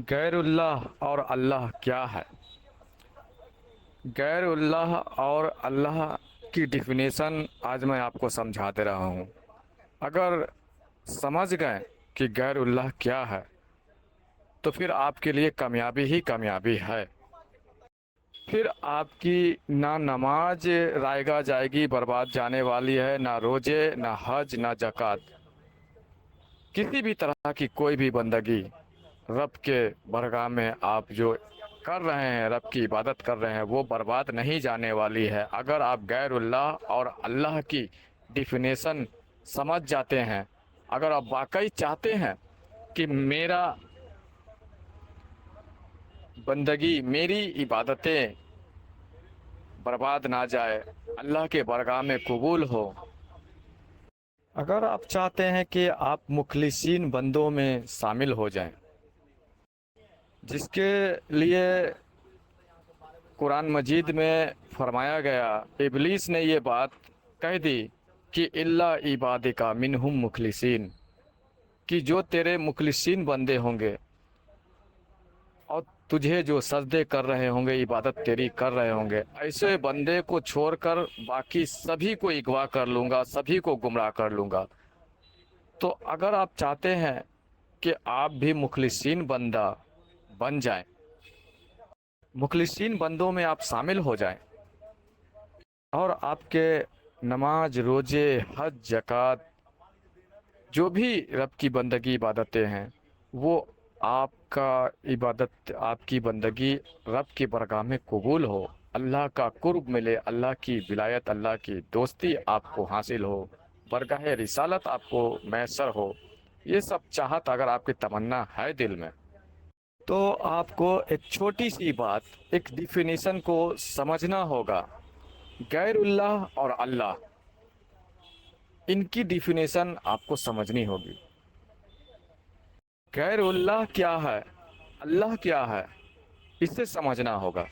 غیر اللہ اور اللہ کیا ہے؟ غیر اللہ اور اللہ کی ڈیفینیشن آج میں آپ کو سمجھا دے رہا ہوں۔ اگر سمجھ گئے کہ غیر اللہ کیا ہے تو پھر آپ کے لیے کامیابی ہی کامیابی ہے۔ پھر آپ کی نہ نماز رائگاں جائے گی، برباد جانے والی ہے، نہ روزے، نہ حج، نہ زکوٰۃ، کسی بھی طرح کی کوئی بھی بندگی رب کے برگاہ میں آپ جو کر رہے ہیں، رب کی عبادت کر رہے ہیں، وہ برباد نہیں جانے والی ہے۔ اگر آپ غیر اللہ اور اللہ کی ڈیفینیشن سمجھ جاتے ہیں، اگر آپ واقعی چاہتے ہیں کہ میرا بندگی، میری عبادتیں برباد نہ جائے، اللہ کے برگاہ میں قبول ہو، اگر آپ چاہتے ہیں کہ آپ مخلصین بندوں میں شامل ہو جائیں، جس کے لیے قرآن مجید میں فرمایا گیا، ابلیس نے یہ بات کہہ دی کہ اللہ عبادک منہم مخلصین، کہ جو تیرے مخلصین بندے ہوں گے اور تجھے جو سجدے کر رہے ہوں گے، عبادت تیری کر رہے ہوں گے، ایسے بندے کو چھوڑ کر باقی سبھی کو اغوا کر لوں گا، سبھی کو گمراہ کر لوں گا۔ تو اگر آپ چاہتے ہیں کہ آپ بھی مخلصین بندہ بن جائیں، مخلصین بندوں میں آپ شامل ہو جائیں، اور آپ کے نماز، روزے، حج، زکوٰۃ، جو بھی رب کی بندگی عبادتیں ہیں، وہ آپ کا عبادت، آپ کی بندگی رب کی برگاہ میں قبول ہو، اللہ کا قرب ملے، اللہ کی ولایت، اللہ کی دوستی آپ کو حاصل ہو، برگاہ رسالت آپ کو میسر ہو، یہ سب چاہت اگر آپ کی تمنا ہے دل میں، تو آپ کو ایک چھوٹی سی بات، ایک ڈیفینیشن کو سمجھنا ہوگا۔ غیر اللہ اور اللہ، ان کی ڈیفینیشن آپ کو سمجھنی ہوگی۔ غیر اللہ کیا ہے، اللہ کیا ہے، اسے سمجھنا ہوگا۔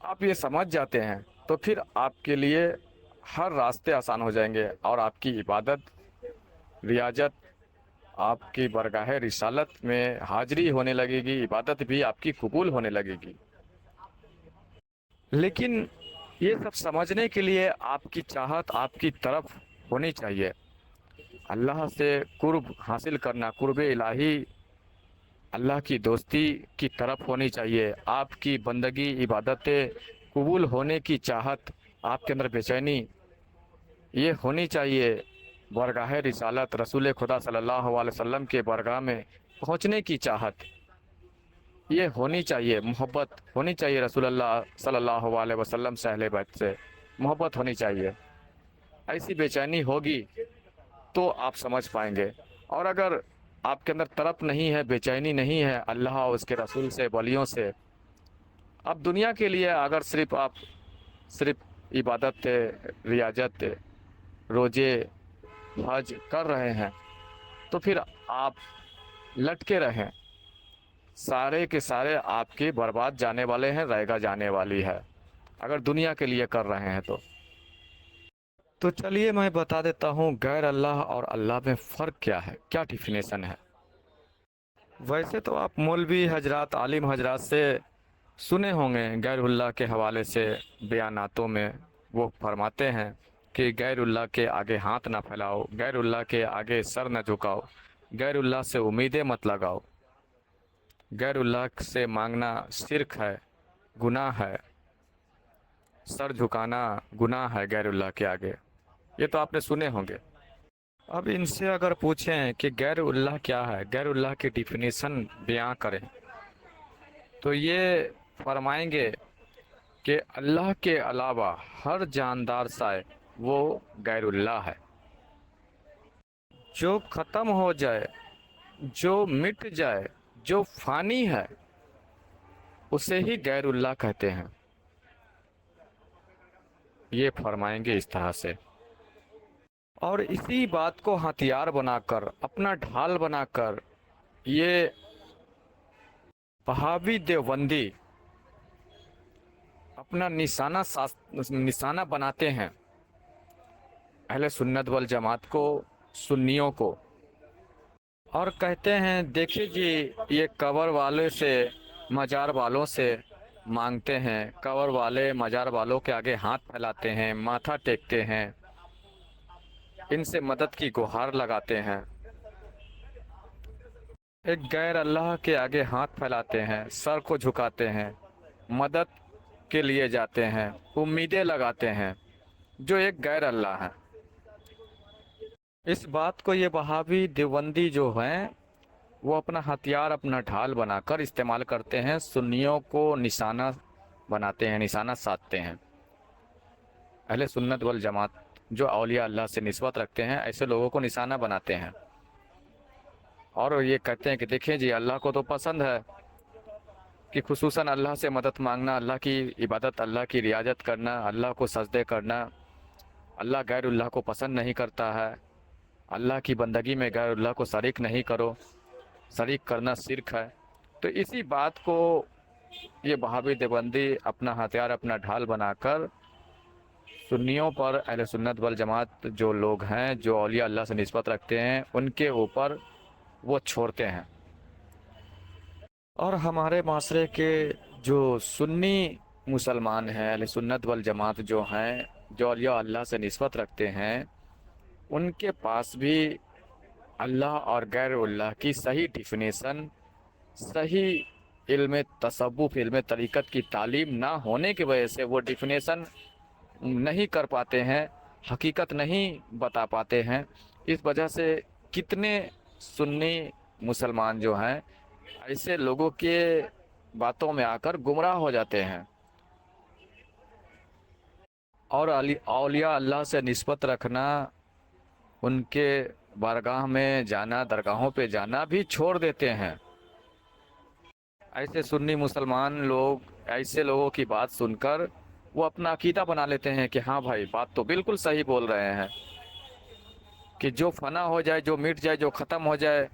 آپ یہ سمجھ جاتے ہیں تو پھر آپ کے لیے ہر راستے آسان ہو جائیں گے، اور آپ کی عبادت، ریاضت، آپ کی برگاہ رسالت میں حاضری ہونے لگے گی، عبادت بھی آپ کی قبول ہونے لگے گی۔ لیکن یہ سب سمجھنے کے لیے آپ کی چاہت آپ کی طرف ہونی چاہیے۔ اللہ سے قرب حاصل کرنا، قرب الہی، اللہ کی دوستی کی طرف ہونی چاہیے۔ آپ کی بندگی، عبادتیں قبول ہونے کی چاہت، آپ کے اندر بے چینی یہ ہونی چاہیے۔ برگاہ رسالت، رسول خدا صلی اللہ علیہ وسلم کے برگاہ میں پہنچنے کی چاہت یہ ہونی چاہیے۔ محبت ہونی چاہیے، رسول اللہ صلی اللہ علیہ وسلم سے، اہل بیت سے محبت ہونی چاہیے۔ ایسی بے چینی ہوگی تو آپ سمجھ پائیں گے۔ اور اگر آپ کے اندر طلب نہیں ہے، بے چینی نہیں ہے اللہ اور اس کے رسول سے، ولیوں سے، اب دنیا کے لیے اگر صرف عبادت، ریاضت، روزے، حج کر رہے ہیں تو پھر آپ لٹکے رہیں، سارے کے سارے آپ کے برباد جانے والے ہیں، رائگاں جانے والی ہے، اگر دنیا کے لیے کر رہے ہیں تو چلیے میں بتا دیتا ہوں غیر اللہ اور اللہ میں فرق کیا ہے، کیا ڈیفینیشن ہے۔ ویسے تو آپ مولوی حضرات، عالم حضرات سے سنے ہوں گے غیر اللہ کے حوالے سے بیاناتوں میں، وہ فرماتے ہیں کہ غیر اللہ کے آگے ہاتھ نہ پھیلاؤ، غیر اللہ کے آگے سر نہ جھکاؤ، غیر اللہ سے امیدیں مت لگاؤ، غیر اللہ سے مانگنا شرک ہے، گناہ ہے، سر جھکانا گناہ ہے غیر اللہ کے آگے، یہ تو آپ نے سنے ہوں گے۔ اب ان سے اگر پوچھیں کہ غیر اللہ کیا ہے، غیر اللہ کی ڈیفینیشن بیان کریں، تو یہ فرمائیں گے کہ اللہ کے علاوہ ہر جاندار سائے وہ غیر اللہ ہے، جو ختم ہو جائے، جو مٹ جائے، جو فانی ہے، اسے ہی غیر اللہ کہتے ہیں، یہ فرمائیں گے اس طرح سے۔ اور اسی بات کو ہتھیار بنا کر، اپنا ڈھال بنا کر، یہ وہابی دیوبندی اپنا نشانہ بناتے ہیں اہل سنت والجماعت کو، سنیوں کو، اور کہتے ہیں دیکھیے جی، یہ قبر والے سے مزار والوں سے مانگتے ہیں، قبر والے مزار والوں کے آگے ہاتھ پھیلاتے ہیں، ماتھا ٹیکتے ہیں، ان سے مدد کی گہار لگاتے ہیں، ایک غیر اللہ کے آگے ہاتھ پھیلاتے ہیں، سر کو جھکاتے ہیں، مدد کے لیے جاتے ہیں، امیدیں لگاتے ہیں، جو ایک غیر اللہ ہے۔ اس بات کو یہ وہابی دیوبندی جو ہیں وہ اپنا ہتھیار، اپنا ڈھال بنا کر استعمال کرتے ہیں، سنیوں کو نشانہ بناتے ہیں، نشانہ سادھتے ہیں۔ اہل سنت والجماعت جو اولیاء اللہ سے نسبت رکھتے ہیں ایسے لوگوں کو نشانہ بناتے ہیں، اور یہ کہتے ہیں کہ دیکھیں جی اللہ کو تو پسند ہے کہ خصوصاً اللہ سے مدد مانگنا، اللہ کی عبادت، اللہ کی ریاضت کرنا، اللہ کو سجدے کرنا۔ اللہ غیر اللہ کو پسند نہیں کرتا ہے، اللہ کی بندگی میں غیر اللہ کو شریک نہیں کرو، شریک کرنا شرک ہے۔ تو اسی بات کو یہ وہابی دیوبندی اپنا ہتھیار، اپنا ڈھال بنا کر سنیوں پر، اہل سنت والجماعت جو لوگ ہیں جو اولیاء اللہ سے نسبت رکھتے ہیں ان کے اوپر وہ چھوڑتے ہیں۔ اور ہمارے معاشرے کے جو سنی مسلمان ہیں، اہل سنت والجماعت جو ہیں، جو اولیاء اللہ سے نسبت رکھتے ہیں، ان کے پاس بھی اللہ اور غیر اللہ کی صحیح ڈیفینیشن، صحیح علم تصوف، علم طریقت کی تعلیم نہ ہونے کی وجہ سے وہ ڈیفینیشن نہیں کر پاتے ہیں، حقیقت نہیں بتا پاتے ہیں۔ اس وجہ سے کتنے سنی مسلمان جو ہیں ایسے لوگوں کے باتوں میں آ کر گمراہ ہو جاتے ہیں، اور اولیاء اللہ سے نسبت رکھنا، ان کے بارگاہ میں جانا، درگاہوں پہ جانا بھی چھوڑ دیتے ہیں۔ ایسے سنی مسلمان لوگ ایسے لوگوں کی بات سن کر وہ اپنا عقیدہ بنا لیتے ہیں کہ ہاں بھائی بات تو بالکل صحیح بول رہے ہیں، کہ جو فنا ہو جائے، جو مٹ جائے، جو ختم ہو جائے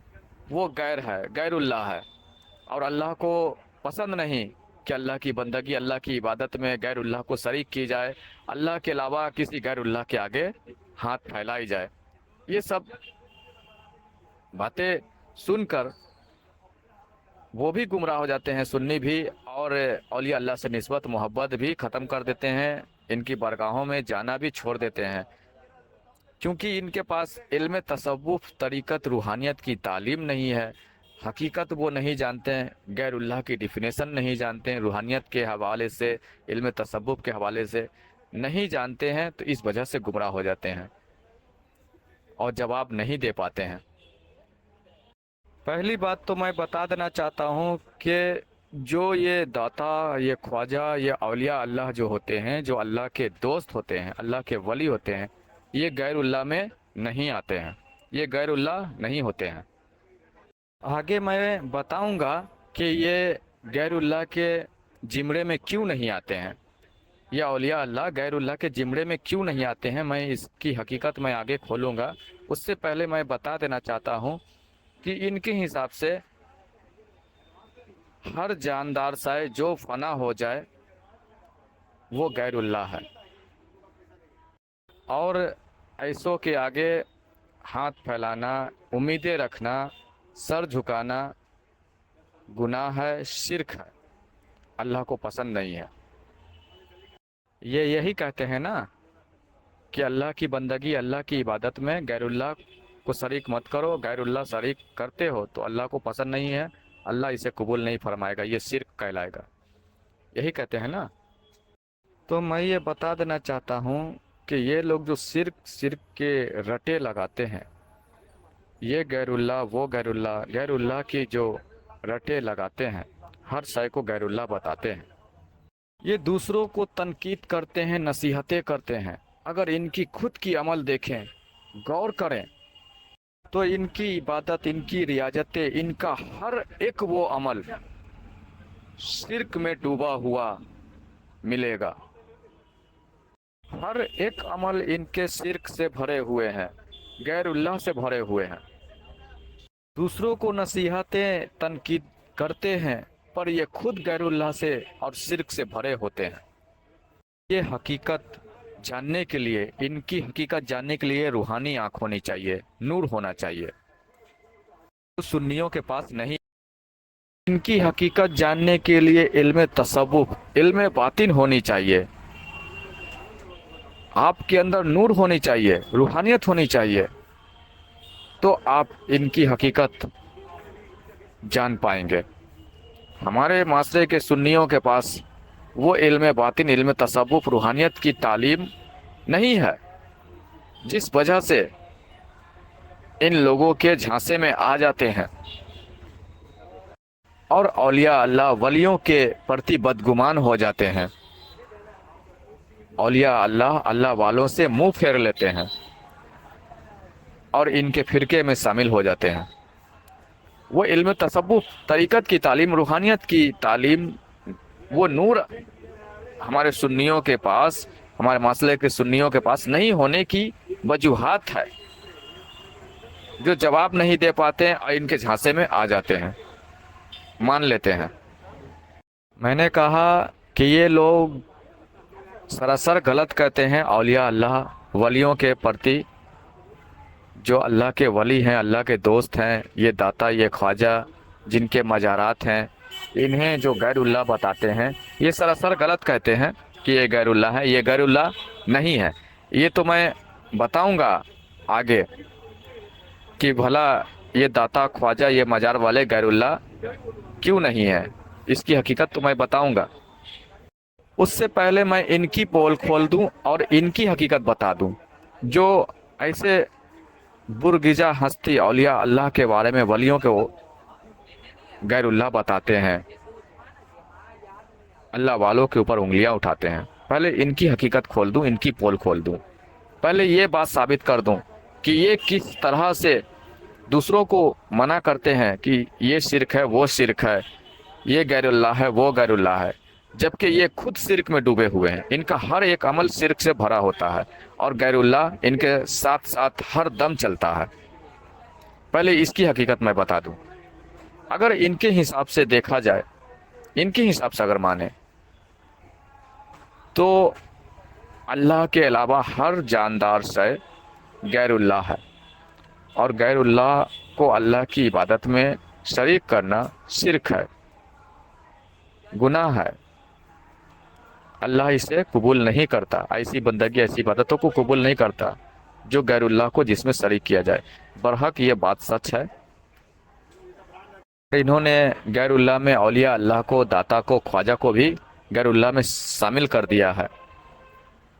وہ غیر ہے، غیر اللہ ہے، اور اللہ کو پسند نہیں کہ اللہ کی بندگی، اللہ کی عبادت میں غیر اللہ کو شریک کی جائے، اللہ کے علاوہ کسی غیر اللہ کے آگے ہاتھ پھیلائی جائے۔ یہ سب باتیں سن کر وہ بھی گمراہ ہو جاتے ہیں، سنی بھی، اور اولیاء اللہ سے نسبت، محبت بھی ختم کر دیتے ہیں، ان کی بارگاہوں میں جانا بھی چھوڑ دیتے ہیں، کیونکہ ان کے پاس علم تصوف، طریقت، روحانیت کی تعلیم نہیں ہے، حقیقت وہ نہیں جانتے ہیں، غیر اللہ کی ڈیفینیشن نہیں جانتے ہیں، روحانیت کے حوالے سے، علم تصوف کے حوالے سے نہیں جانتے ہیں، تو اس وجہ سے گمراہ ہو جاتے ہیں اور جواب نہیں دے پاتے ہیں۔ پہلی بات تو میں بتا دینا چاہتا ہوں کہ جو یہ داتا، یہ خواجہ، یہ اولیاء اللہ جو ہوتے ہیں، جو اللہ کے دوست ہوتے ہیں، اللہ کے ولی ہوتے ہیں، یہ غیر اللہ میں نہیں آتے ہیں، یہ غیر اللہ نہیں ہوتے ہیں۔ آگے میں بتاؤں گا کہ یہ غیر اللہ کے زمرے میں کیوں نہیں آتے ہیں، یہ اولیاء اللہ غیر اللہ کے زمرے میں کیوں نہیں آتے ہیں، میں اس کی حقیقت میں آگے کھولوں گا۔ اس سے پہلے میں بتا دینا چاہتا ہوں کہ ان کے حساب سے ہر جاندار سے جو فنا ہو جائے وہ غیر اللہ ہے، اور ایسوں کے آگے ہاتھ پھیلانا، امیدیں رکھنا، سر جھکانا گناہ ہے، شرک ہے، اللہ کو پسند نہیں ہے۔ یہ یہی کہتے ہیں نا کہ اللہ کی بندگی، اللہ کی عبادت میں غیر اللہ کو شریک مت کرو، غیر اللہ شریک کرتے ہو تو اللہ کو پسند نہیں ہے، اللہ اسے قبول نہیں فرمائے گا، یہ شرک کہلائے گا، یہی کہتے ہیں نا۔ تو میں یہ بتا دینا چاہتا ہوں کہ یہ لوگ جو شرک کے رٹے لگاتے ہیں، یہ غیر اللہ، وہ غیر اللہ، غیر اللہ کی جو رٹے لگاتے ہیں، ہر شے کو غیر اللہ بتاتے ہیں، یہ دوسروں کو تنقید کرتے ہیں، نصیحتیں کرتے ہیں۔ اگر ان کی خود کی عمل دیکھیں، غور کریں، تو ان کی عبادت، ان کی ریاضتیں، ان کا ہر ایک وہ عمل شرک میں ڈوبا ہوا ملے گا، ہر ایک عمل ان کے شرک سے بھرے ہوئے ہیں، غیر اللہ سے بھرے ہوئے ہیں۔ دوسروں کو نصیحتیں، تنقید کرتے ہیں، پر یہ خود غیر اللہ سے اور شرک سے بھرے ہوتے ہیں۔ یہ حقیقت جاننے کے لیے، ان کی حقیقت جاننے کے لیے روحانی آنکھ ہونی چاہیے، نور ہونا چاہیے۔ सुन्नियों के पास नहीं। इनकी हकीकत जानने के लिए इल्म तसव्वुफ, इल्म बातिन होनी चाहिए। आपके अंदर नूर होनी चाहिए, रूहानियत होनी चाहिए, तो आप इनकी हकीकत जान पाएंगे। हमारे माशरे के सुन्नियों के पास वो इल्म बातिन, इल्म तसव्वुफ, रूहानियत की तालीम नहीं है, जिस वजह से इन लोगों के झांसे में आ जाते हैं और औलिया अल्लाह, वलियों के प्रति बदगुमान हो जाते हैं। औलिया अल्लाह, अल्लाह वालों से मुंह फेर लेते हैं और इनके फिरके में शामिल हो जाते हैं। वो इल्म तसव्वुफ, तरीक़त की तालीम, रूहानियत की तालीम, वो नूर हमारे सुन्नियों के पास, हमारे मसले के सुन्नियों के पास नहीं होने की वजूहात है, जो जवाब नहीं दे पाते हैं और इनके झांसे में आ जाते हैं, मान लेते हैं। मैंने कहा कि ये लोग सरासर गलत कहते हैं औलिया अल्लाह, वलियों के प्रति। जो अल्लाह के वली हैं, अल्लाह के दोस्त हैं, ये दाता, ये ख्वाजा, जिनके मज़ारात हैं, इन्हें जो गैरुल्लाह बताते हैं, ये सरासर गलत कहते हैं कि ये गैरुल्लाह है। ये गैरुल्लाह नहीं है। ये तो मैं बताऊंगा आगे कि भला ये दाता, ख्वाजा, ये मज़ार वाले गैरुल्लाह क्यों नहीं है, इसकी हकीकत तो मैं बताऊंगा। उससे पहले मैं इनकी पोल खोल दूं और इनकी हकीकत बता दूं। जो ऐसे बुरगिजा हस्ती औलिया अल्लाह के बारे में, वलियों के वो गैरुल्लाह बताते हैं, अल्लाह वालों के ऊपर उंगलियां उठाते हैं, पहले इनकी हकीकत खोल दूं, इनकी पोल खोल दूं। पहले ये बात साबित कर दूं कि ये किस तरह से दूसरों को मना करते हैं कि ये शिरक है, वो शिरक है, ये गैरुल्लाह है, वो गैरुल्लाह है, जबकि ये खुद शिरक में डूबे हुए हैं। इनका हर एक अमल शिरक से भरा होता है और गैरुल्लाह इनके साथ साथ हर दम चलता है। पहले इसकी हकीकत मैं बता दूं। अगर इनके हिसाब से देखा जाए, इनके हिसाब से अगर माने, तो अल्लाह के अलावा हर जानदार से गैरुल्लाह है और गैरुल्लाह को अल्लाह की इबादत में शरीक करना शिरक है, गुनाह है। अल्लाह इसे कबूल नहीं करता, ऐसी बंदगी, ऐसी इबादतों को कबूल नहीं करता जो गैरुल्लाह को जिसमें शरीक किया जाए। बरहक ये बात सच है। इन्होंने गैरुल्लाह में औलिया अल्लाह को, दाता को, ख्वाजा को भी गैरुल्लाह में शामिल कर दिया है,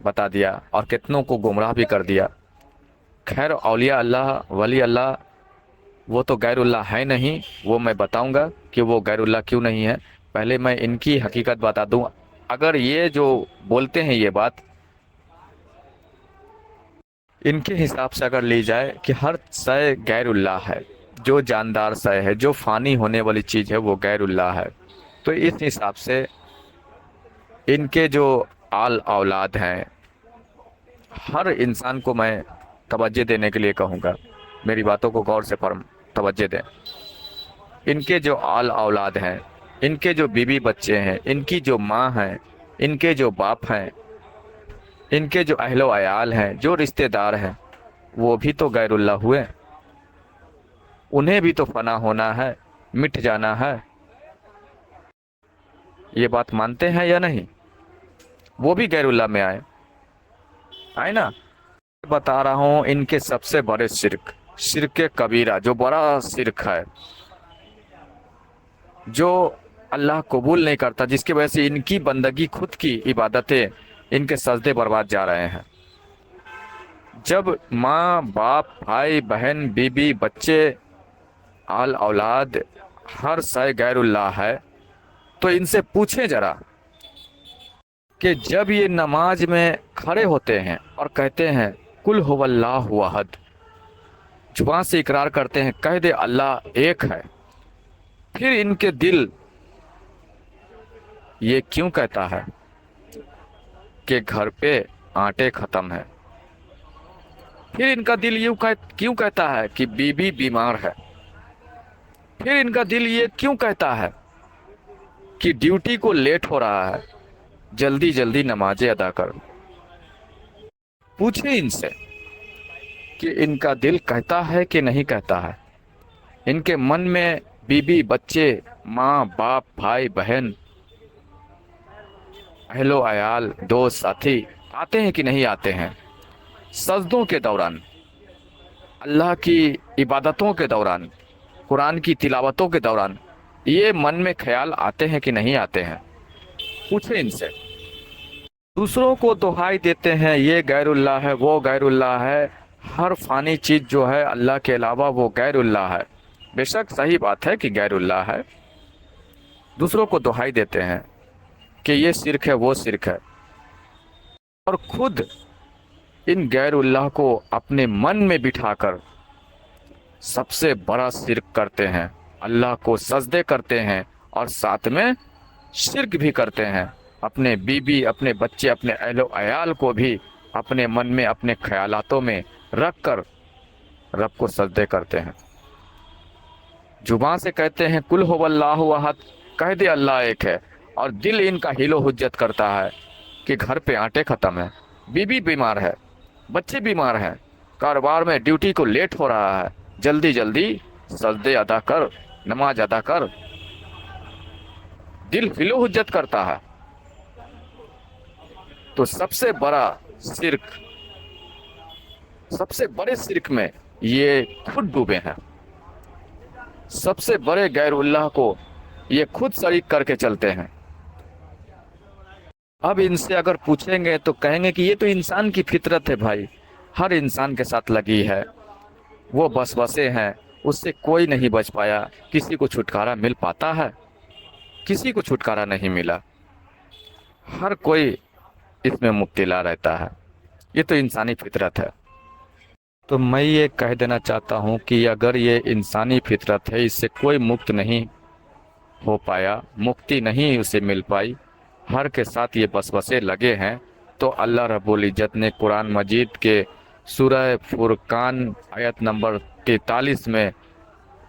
बता दिया, और कितनों को गुमराह भी कर दिया। खैर, औलिया अल्लाह, वली अल्लाह, वो तो गैरुल्लाह है नहीं। वो मैं बताऊंगा कि वो गैरुल्लाह क्यों नहीं है। पहले मैं इनकी हकीकत बता दूं। अगर ये जो बोलते हैं ये बात, इनके हिसाब से अगर ली जाए कि हर शय गैरुल्लाह है, जो जानदार शय है, जो फ़ानी होने वाली चीज़ है, वो गैरुल्लाह है, तो इस हिसाब से इनके जो आल औलाद हैं, हर इंसान को मैं तवज्जो देने के लिए कहूँगा, मेरी बातों को गौर से तवज्जो दें। इनके जो आल औलाद हैं, इनके जो बीवी बच्चे हैं, इनकी जो माँ हैं, इनके जो बाप हैं, इनके जो अहलो अयाल हैं, जो रिश्तेदार हैं, वो भी तो गैरुल्लाह हुए। उन्हें भी तो फना होना है, मिट जाना है। ये बात मानते हैं या नहीं? वो भी गैरुल्लाह में आए ना। बता रहा हूँ इनके सबसे बड़े शिरक, शिरक कबीरा, जो बड़ा शिरक है, जो अल्लाह कबूल नहीं करता, जिसकी वजह से इनकी बंदगी, खुद की इबादतें, इनके सजदे बर्बाद जा रहे हैं। जब माँ, बाप, भाई, बहन, बीबी, बच्चे, आल औलाद, हर शय गैरुल्लाह है, तो इनसे पूछें जरा कि जब ये नमाज में खड़े होते हैं और कहते हैं कुल हुवल्लाहु अहद, जुबान से इकरार करते हैं, कह दे अल्लाह एक है, फिर इनके दिल ये क्यों कहता है कि घर पे आटे खत्म है? फिर इनका दिल क्यों कहता है कि बीबी बीमार है? फिर इनका दिल ये क्यों कहता है कि ड्यूटी को लेट हो रहा है, जल्दी जल्दी नमाजें अदा कर? पूछे इनसे कि इनका दिल कहता है कि नहीं कहता है। इनके मन में बीबी बच्चे, माँ बाप, भाई बहन, अहलो अयाल, दोस्त साथी आते हैं कि नहीं आते हैं? सजदों के दौरान, अल्लाह की इबादतों के दौरान, कुरान की तिलावतों के दौरान ये मन में ख्याल आते हैं कि नहीं आते हैं? पूछे इनसे। दूसरों को दुहाई देते हैं, ये गैरुल्लाह है, वो गैरुल्लाह है, हर फानी चीज जो है अल्लाह के अलावा वो गैरुल्लाह है। बेशक सही बात है कि गैरुल्लाह है, दूसरों को दुहाई देते हैं कि ये शिरक है, वो शिरक है, और खुद इन गैरुल्लाह को अपने मन में बिठाकर सबसे बड़ा शिरक करते हैं। अल्लाह को सजदे करते हैं और साथ में शिरक भी करते हैं। अपने बीबी, अपने बच्चे, अपने अहलो अयाल को भी अपने मन में, अपने ख्यालातों में रख कर रब को सजदे करते हैं। जुबान से कहते हैं कुल हुवल्लाहु अहद, कह दे अल्लाह एक है, और दिल इनका हिलो हुज्जत करता है कि घर पे आटे ख़त्म है, बीबी बीमार है, बच्चे बीमार हैं, कारोबार में ड्यूटी को लेट हो रहा है, जल्दी जल्दी सजदे अदा कर, नमाज अदा कर। दिल हिलो हुज्जत करता है। तो सबसे बड़ा शिरक, सबसे बड़े शिरक में ये खुद डूबे हैं। सबसे बड़े गैरुल्लाह को ये खुद शरीक करके चलते हैं। अब इनसे अगर पूछेंगे तो कहेंगे कि ये तो इंसान की फितरत है भाई, हर इंसान के साथ लगी है, वो बसे हैं, उससे कोई नहीं बच पाया। किसी को छुटकारा मिल पाता है? किसी को छुटकारा नहीं मिला। हर कोई इसमें मुब्तला रहता है। ये तो इंसानी फितरत है। तो मैं ये कह देना चाहता हूँ कि अगर ये इंसानी फितरत है, इससे कोई मुक्त नहीं हो पाया, मुक्ति नहीं उसे मिल पाई, हर के साथ ये बसबसे लगे हैं, तो अल्लाह रब्बुल इज़्ज़त ने कुरान मजीद के सूरह फुरकान आयत नंबर 43 में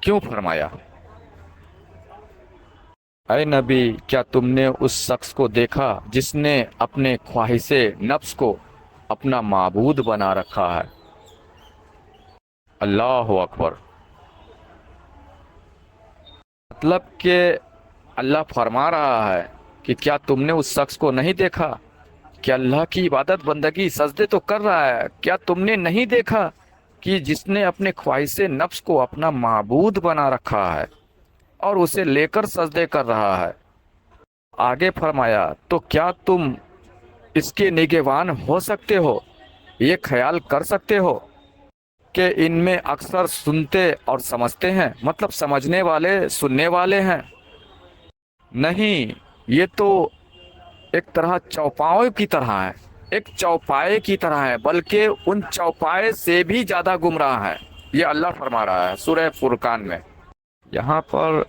क्यों फरमाया, ऐ नबी क्या तुमने उस शख्स को देखा जिसने अपने ख्वाहिशे नफ्स को अपना माबूद बना रखा है? अल्लाह अकबर। मतलब कि अल्लाह फरमा रहा है कि क्या तुमने उस शख्स को नहीं देखा कि अल्लाह की इबादत बंदगी सजदे तो कर रहा है? क्या तुमने नहीं देखा कि जिसने अपने ख्वाहिशे नफ्स को अपना माबूद बना रखा है और उसे लेकर सजदे कर रहा है? आगे फरमाया, तो क्या तुम इसके निगहबान हो सकते हो? ये ख्याल कर सकते हो कि इनमें अक्सर सुनते और समझते हैं, मतलब समझने वाले सुनने वाले हैं? नहीं, ये तो एक तरह चौपाओं की तरह है, एक चौपाए की तरह है, बल्कि उन चौपाए से भी ज़्यादा गुमराह है। ये अल्लाह फरमा रहा है सूरह फुरकान में। यहाँ पर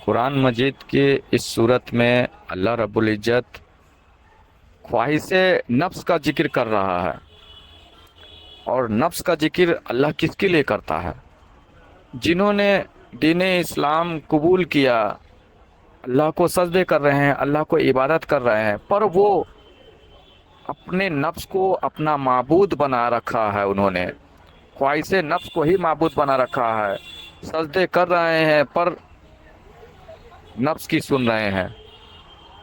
कुरान मजीद की इस सूरत में अल्लाह रब्बुल इज़्ज़त ख्वाहिशे नफ्स का जिक्र कर रहा है। और नफ्स का जिक्र अल्लाह किसके लिए करता है? जिन्होंने दीन इस्लाम कबूल किया, अल्लाह को सजदे कर रहे हैं, अल्लाह को इबादत कर रहे हैं, पर वो अपने नफ्स को अपना माबूद बना रखा है। उन्होंने ख्वाहिशे नफ्स को ही माबूद बना रखा है। सजदे कर रहे हैं पर नफ्स की सुन रहे हैं।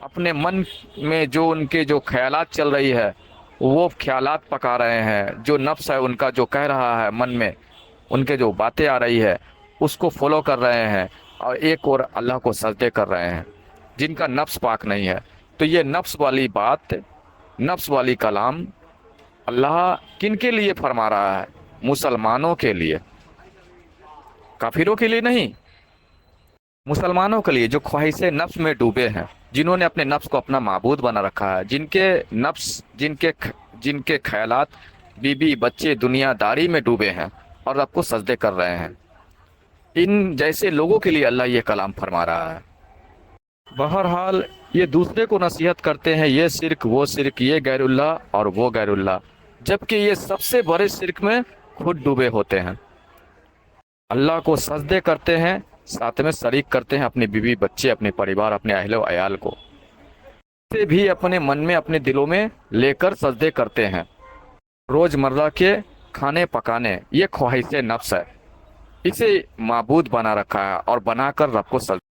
अपने मन में जो उनके जो ख्यालात चल रही है वो ख्यालात पका रहे हैं। जो नफ्स है उनका जो कह रहा है, मन में उनके जो बातें आ रही है उसको फॉलो कर रहे हैं, और एक और अल्लाह को सजदे कर रहे हैं जिनका नफ्स पाक नहीं है। तो ये नफ्स वाली बात, नफ्स वाली कलाम अल्लाह किन के लिए फरमा रहा है? मुसलमानों के लिए, काफिरों के लिए नहीं, मुसलमानों के लिए जो ख्वाहिशे नफ्स में डूबे हैं, जिन्होंने अपने नफ्स को अपना माबूद बना रखा है, जिनके नफ्स, जिनके ख्यालात बीबी बच्चे दुनियादारी में डूबे हैं और रब को सजदे कर रहे हैं। इन जैसे लोगों के लिए अल्लाह ये कलाम फरमा रहा है। बहरहाल ये दूसरे को नसीहत करते हैं, ये शिरक, वो शिरक, ये गैरुल्लाह और वो गैरुल्लाह, जबकि ये सबसे बड़े शिरक में खुद डूबे होते हैं। अल्लाह को सजदे करते हैं, साथ में शरीक करते हैं अपने बीवी बच्चे, अपने परिवार, अपने अहलो अयाल को, से भी अपने मन में, अपने दिलों में लेकर सजदे करते हैं। रोज़मर्रा के खाने पकाने ये ख्वाहिशे नफ्स है। اسے معبود بنا رکھا ہے اور بنا کر رب کو سجدہ